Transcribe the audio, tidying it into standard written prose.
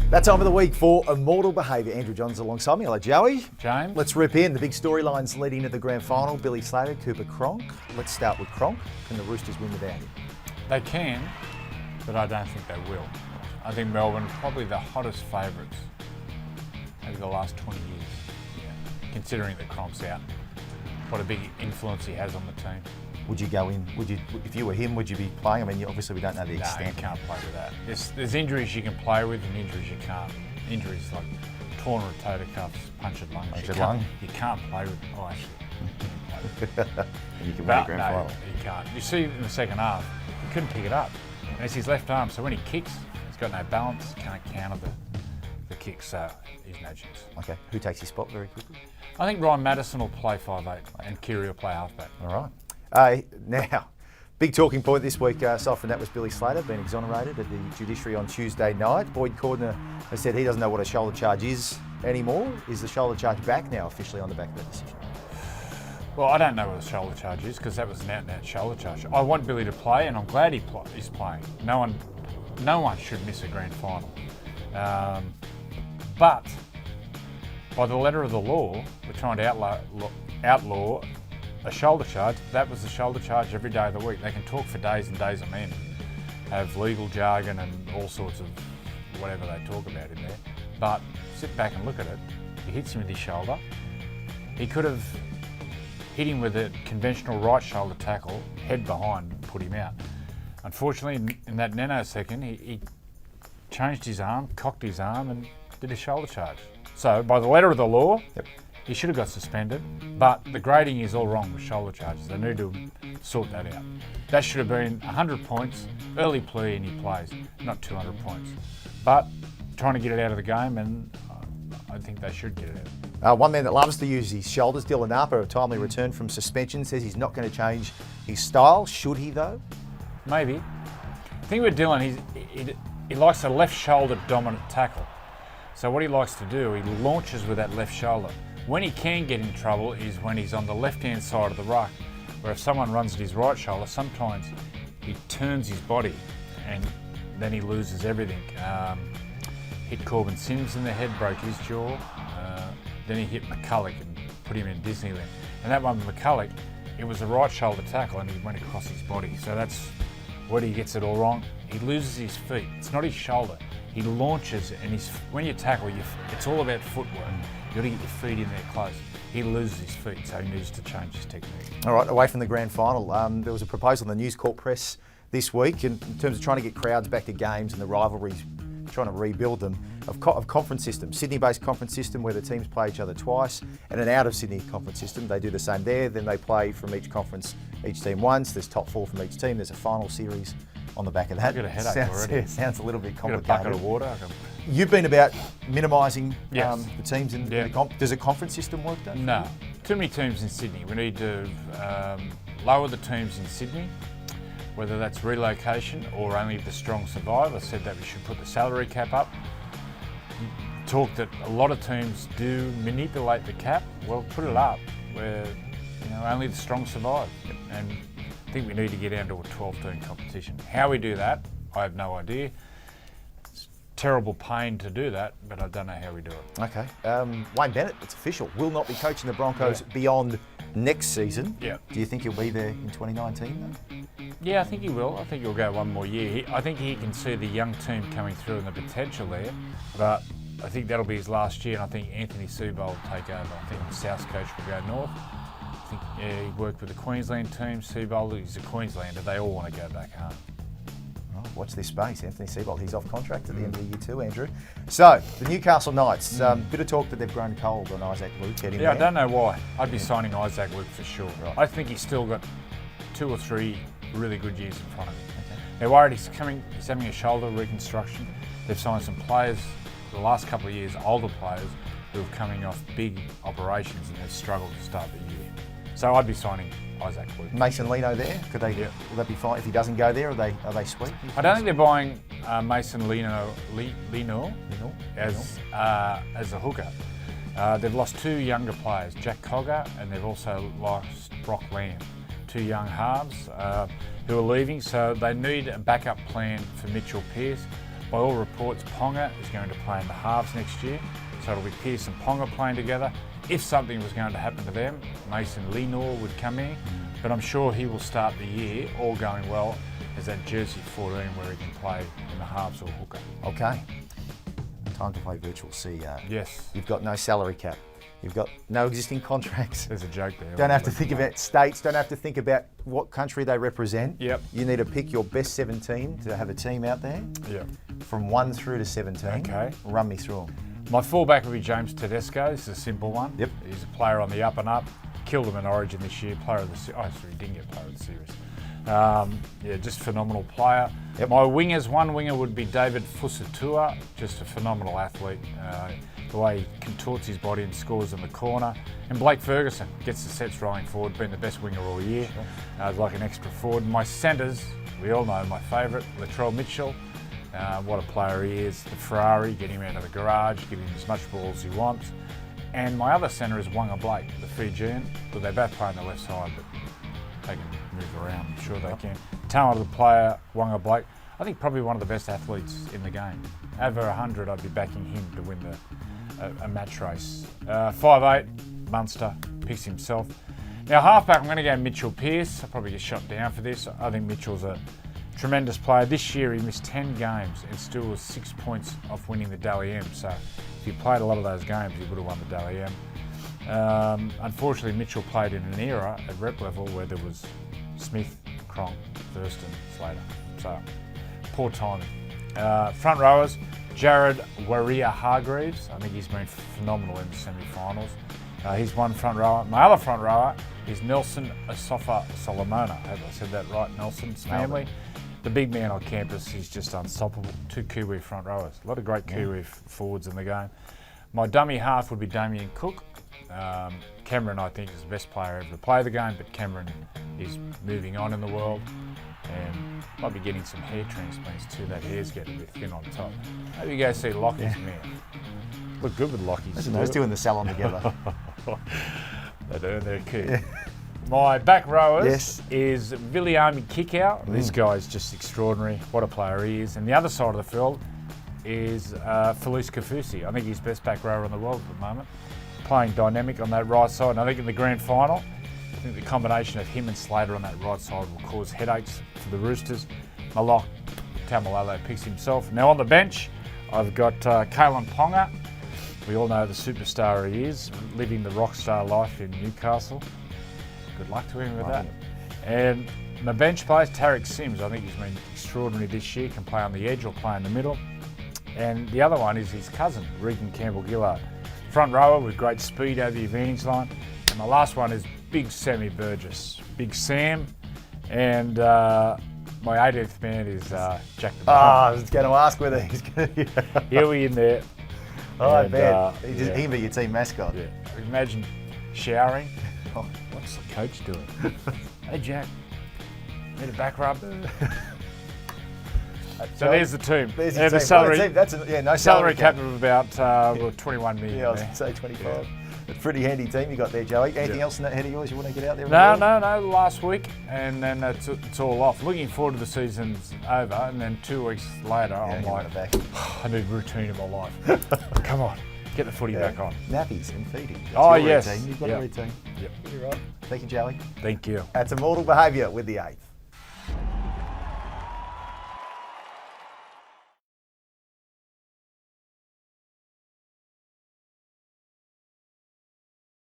That time of the week for Immortal Behaviour. Andrew Johns alongside me. Hello, Joey. James. Let's rip in the big storylines leading to the grand final. Billy Slater, Cooper Cronk. Let's start with Cronk. Can the Roosters win without him? They can, but I don't think they will. I think Melbourne are probably the hottest favourites over the last 20 years, considering that Cronk's out. What a big influence he has on the team. Would you go in? Would you, if you were him, would you be playing? I mean, obviously we don't know the extent. No, you can't play with that. There's injuries you can play with and injuries you can't. Injuries like torn rotator cuffs, punctured lung. You can't play with. Oh, actually, you can win a grand final. No, you can't. You see in the second half, he couldn't pick it up. And it's his left arm, so when he kicks, he's got no balance, can't counter the kicks, so he's no chance. Okay, who takes his spot very quickly? I think Ryan Madison will play 5'8" and Kiri will play halfback. All right. Now, big talking point this week, aside from that, was Billy Slater being exonerated at the judiciary on Tuesday night. Boyd Cordner has said he doesn't know what a shoulder charge is anymore. Is the shoulder charge back now officially on the back of that decision? Well, I don't know what a shoulder charge is because that was an out-and-out shoulder charge. I want Billy to play, and I'm glad he's playing. No one should miss a grand final. But by the letter of the law, we're trying to outlaw a shoulder charge. That was a shoulder charge every day of the week. They can talk for days and days on end, have legal jargon and all sorts of whatever they talk about in there. But sit back and look at it. He hits him with his shoulder. He could have hit him with a conventional right shoulder tackle, head behind, and put him out. Unfortunately, in that nanosecond, he changed his arm, cocked his arm, and did a shoulder charge. So, by the letter of the law, he should have got suspended, but the grading is all wrong with shoulder charges. They need to sort that out. That should have been 100 points, early plea, and he plays, not 200 points. But trying to get it out of the game, and I think they should get it out. One man that loves to use his shoulders, Dylan Harper, a timely return from suspension, says he's not going to change his style. Should he, though? Maybe. The thing with Dylan, he likes a left shoulder dominant tackle. So what he likes to do, he launches with that left shoulder. When he can get in trouble is when he's on the left-hand side of the ruck, where if someone runs at his right shoulder, sometimes he turns his body and then he loses everything. Hit Corbin Sims in the head, broke his jaw. Then he hit McCulloch and put him in Disneyland. And that one with McCulloch, it was a right shoulder tackle and he went across his body. So that's where he gets it all wrong. He loses his feet. It's not his shoulder. He launches and when you tackle, it's all about footwork. You've got to get your feet in there close. He loses his feet, so he needs to change his technique. All right, away from the grand final, there was a proposal in the News Corp press this week in terms of trying to get crowds back to games and the rivalries, trying to rebuild them, of conference system, Sydney-based conference system where the teams play each other twice, and an out-of-Sydney conference system. They do the same there, then they play from each conference, each team once. There's top four from each team. There's a final series on the back of that. I've got a headache already. Sounds a little bit complicated. Got a bucket of water. You've been about minimising yes. the teams in the comp. Does a conference system work, though? No. Too many teams in Sydney. We need to lower the teams in Sydney, whether that's relocation or only the strong survive. I said that we should put the salary cap up. Talk that a lot of teams do manipulate the cap. Well, put it up where only the strong survive. And I think we need to get down to a 12-team competition. How we do that, I have no idea. It's terrible pain to do that, but I don't know how we do it. Okay. Wayne Bennett, it's official, will not be coaching the Broncos beyond next season. Yeah. Do you think he'll be there in 2019 though? Yeah, I think he will. I think he'll go one more year. I think he can see the young team coming through and the potential there, but I think that'll be his last year, and I think Anthony Seibold will take over. I think the South coach will go north. I think he worked with the Queensland team. Seibold, he's a Queenslander. They all want to go back home. Oh, watch this space. Anthony Seibold, he's off contract at the end of the year too, Andrew. So, the Newcastle Knights, bit of talk that they've grown cold on Isaac Luke. I don't know why. I'd be signing Isaac Luke for sure. Right. I think he's still got 2 or 3 really good years in front of him. Okay. They're worried he's having a shoulder reconstruction. They've signed some players the last couple of years, older players, who are coming off big operations and have struggled to start the year. So I'd be signing Isaac Luke. Mason Lino there? Will that be fine if he doesn't go there? Are they sweet? I don't think they're buying Mason Lino as a hooker. They've lost 2 younger players, Jack Cogger, and they've also lost Brock Lamb, 2 young halves who are leaving. So they need a backup plan for Mitchell Pearce. By all reports, Ponga is going to play in the halves next year, so it'll be Pearce and Ponga playing together. If something was going to happen to them, Mason Lenore would come in, but I'm sure he will start the year, all going well, as that jersey 14 where he can play in the halves or hooker. Okay. Time to play virtual CEO. Yes. You've got no salary cap. You've got no existing contracts. There's a joke there. Don't have to think about states. Don't have to think about what country they represent. Yep. You need to pick your best 17 to have a team out there. Yep. From 1 through to 17. Okay. Run me through them. My fullback would be James Tedesco. This is a simple one. Yep. He's a player on the up and up. Killed him in Origin this year. Player of the series. Oh, sorry, he didn't get player of the series. Just phenomenal player. Yep. My wingers, one winger would be David Fusatua, just a phenomenal athlete. The way he contorts his body and scores in the corner. And Blake Ferguson gets the sets rolling forward, been the best winger all year. Sure. Like an extra forward. My centres, we all know my favourite, Latrell Mitchell. What a player he is. The Ferrari, get him out of the garage, give him as much ball as he wants. And my other centre is Wanga Blake, the Fijian. But they both play on the left side, but they can move around, I'm sure they can. Talented player, Wanga Blake. I think probably one of the best athletes in the game. Over 100, I'd be backing him to win a match race. 5'8", Munster, picks himself. Now halfback, I'm going to go Mitchell Pearce. I'll probably get shot down for this. I think Mitchell's a tremendous player. This year he missed 10 games and still was 6 points off winning the Dally M. So if he played a lot of those games, he would have won the Dally M. Unfortunately, Mitchell played in an era at rep level where there was Smith, Cronk, Thurston, Slater. So poor timing. Front rowers, Jared Warrior-Hargreaves. I think he's been phenomenal in the semi-finals. He's one front rower. My other front rower is Nelson Asafa Solomona. I hope I said that right, Nelson's family. The big man on campus, he's just unstoppable. 2 Kiwi front rowers. A lot of great Kiwi forwards in the game. My dummy half would be Damien Cook. Cameron, I think, is the best player ever to play the game, but Cameron is moving on in the world and might be getting some hair transplants too. That hair's getting a bit thin on top. Maybe you go see Lockie's man. Look good with Lockie's. Listen, those two in the salon together. They'd earn their keep. My back rowers is Viliami Kickout. This guy's just extraordinary. What a player he is. And the other side of the field is Felice Kafusi. I think he's best back rower in the world at the moment. Playing dynamic on that right side. And I think in the grand final, I think the combination of him and Slater on that right side will cause headaches for the Roosters. My lock, Tamalalo picks himself. Now on the bench, I've got Kalen Ponga. We all know the superstar he is, living the rock star life in Newcastle. Good luck to him with that. And my bench players, Tarek Sims. I think he's been extraordinary this year. Can play on the edge or play in the middle. And the other one is his cousin, Regan Campbell-Gillard. Front rower with great speed over the advantage line. And my last one is Big Sammy Burgess. Big Sam. And my 18th man is Jack the Bone. I was going to ask whether he's going to... He'll be in there. Oh, I bet. He can be your team mascot. Yeah. Imagine showering. Oh, what's the coach doing? Hey, Jack, need a back rub? So there's the team. There's the team. salary. No salary cap of about 21 million. Yeah, I was going to say 25. Yeah. It's a pretty handy team you got there, Joey. Anything else in that head of yours you want to get out there? No. Last week, and then it's all off. Looking forward to the season's over, and then 2 weeks later, I'm like, I need routine in my life. Come on, get the footy back on. Nappies and feeding. That's your routine. You've got a routine. Yep. You're right. Thank you, Joey. Thank you. That's Immortal Behaviour with the 8th.